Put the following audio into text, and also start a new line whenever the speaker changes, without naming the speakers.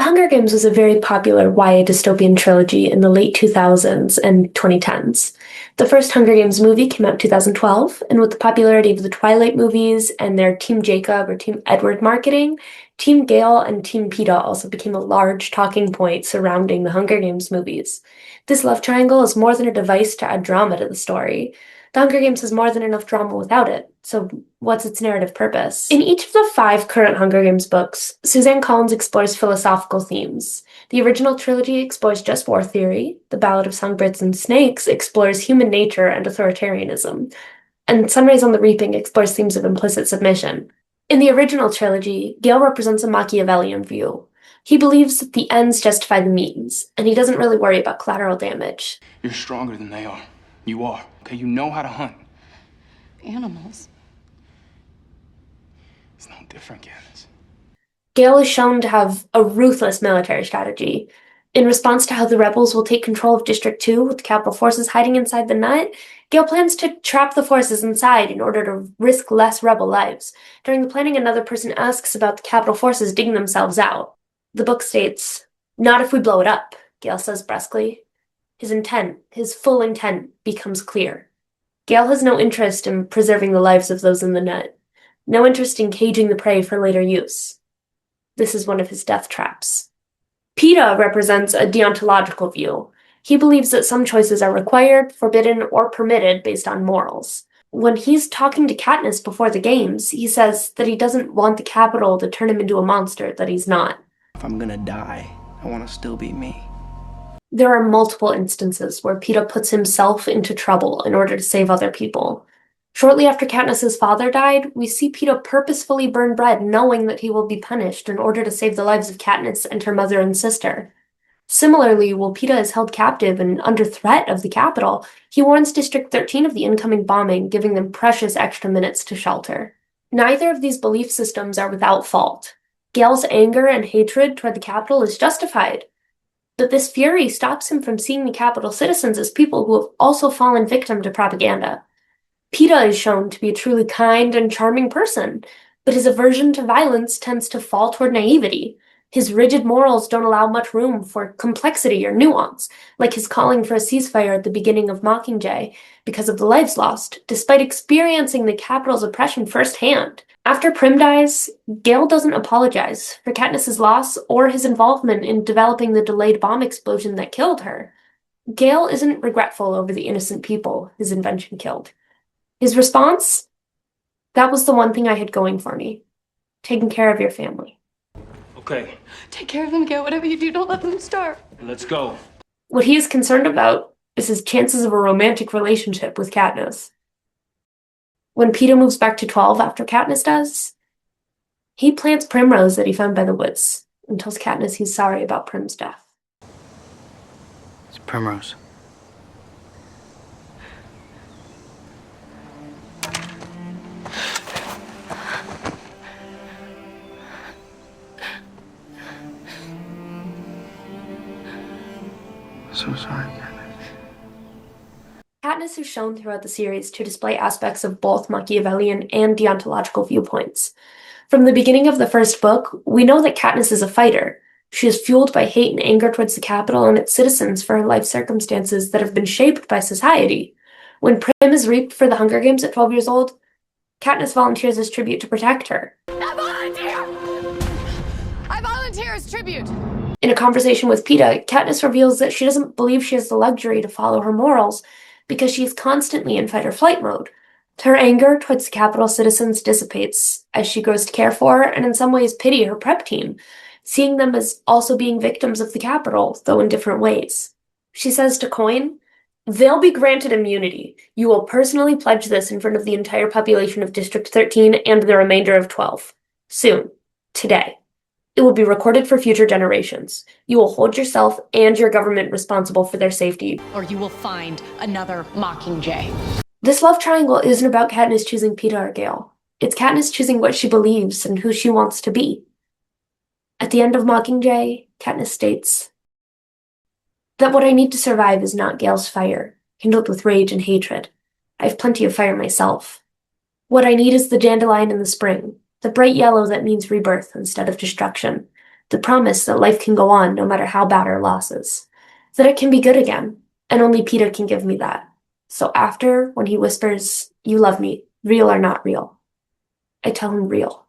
Hunger Games was a very popular YA dystopian trilogy in the late 2000s and 2010s. The first Hunger Games movie came out in 2012, and with the popularity of the Twilight movies and their Team Jacob or Team Edward marketing, Team Gale and Team PETA also became a large talking point surrounding the Hunger Games movies. This love triangle is more than a device to add drama to the story. The Hunger Games has more than enough drama without it, so what's its narrative purpose? In each of the 5 current Hunger Games books, Suzanne Collins explores philosophical themes. The original trilogy explores just war theory, The Ballad of Songbirds and Snakes explores human nature and authoritarianism, and Sunrise on the Reaping explores themes of implicit submission. In the original trilogy, Gale represents a Machiavellian view. He believes that the ends justify the means, and he doesn't really worry about collateral damage.
You're stronger than they are. You are. Okay, you know how to hunt.
Animals.
It's no different, Candace.
Gale is shown to have a ruthless military strategy. In response to how the rebels will take control of District 2 with the capital forces hiding inside the nut, Gale plans to trap the forces inside in order to risk less rebel lives. During the planning, another person asks about the capital forces digging themselves out. The book states, "Not if we blow it up," Gale says brusquely. His intent, his full intent, becomes clear. Gale has no interest in preserving the lives of those in the nut, no interest in caging the prey for later use. This is one of his death traps. PETA represents a deontological view. He believes that some choices are required, forbidden, or permitted based on morals. When he's talking to Katniss before the games, he says that he doesn't want the Capitol to turn him into a monster that he's not.
If I'm gonna die, I want to still be me.
There are multiple instances where PETA puts himself into trouble in order to save other people. Shortly after Katniss's father died, we see PETA purposefully burn bread knowing that he will be punished in order to save the lives of Katniss and her mother and sister. Similarly, while PETA is held captive and under threat of the Capitol, he warns District 13 of the incoming bombing, giving them precious extra minutes to shelter. Neither of these belief systems are without fault. Gale's anger and hatred toward the Capitol is justified, but this fury stops him from seeing the Capitol citizens as people who have also fallen victim to propaganda. PETA is shown to be a truly kind and charming person, but his aversion to violence tends to fall toward naivety. His rigid morals don't allow much room for complexity or nuance, like his calling for a ceasefire at the beginning of Mockingjay because of the lives lost, despite experiencing the Capitol's oppression firsthand. After Prim dies, Gale doesn't apologize for Katniss's loss or his involvement in developing the delayed bomb explosion that killed her. Gale isn't regretful over the innocent people his invention killed. His response? That was the one thing I had going for me. Taking care of your family.
Okay,
Take care of them, Gale. Whatever you do, don't let them starve.
let's go.
What he is concerned about is his chances of a romantic relationship with Katniss. When PETA moves back to 12 after Katniss does, he plants Primrose that he found by the woods and tells Katniss he's sorry about Prim's death.
It's Primrose. So sorry,
Katniss is shown throughout the series to display aspects of both Machiavellian and deontological viewpoints. From the beginning of the first book, we know that Katniss is a fighter. She is fueled by hate and anger towards the Capitol and its citizens for her life circumstances that have been shaped by society. When Prim is reaped for the Hunger Games at 12 years old, Katniss volunteers as tribute to protect her.
I volunteer! I volunteer as tribute!
In a conversation with PETA, Katniss reveals that she doesn't believe she has the luxury to follow her morals because she is constantly in fight-or-flight mode. Her anger towards the Capitol citizens dissipates as she grows to care for and in some ways pity her prep team, seeing them as also being victims of the Capitol, though in different ways. She says to Coin, "They'll be granted immunity. You will personally pledge this in front of the entire population of District 13 and the remainder of 12. Soon. Today. It will be recorded for future generations. You will hold yourself and your government responsible for their safety."
Or you will find another Mockingjay.
This love triangle isn't about Katniss choosing PETA or Gale. It's Katniss choosing what she believes and who she wants to be. At the end of Mockingjay, Katniss states that what I need to survive is not Gale's fire, kindled with rage and hatred. I have plenty of fire myself. What I need is the dandelion in the spring, the bright yellow that means rebirth instead of destruction. the promise that life can go on no matter how bad our losses, that it can be good again, and only Peter can give me that. So after, when he whispers, "You love me, real or not real," I tell him real.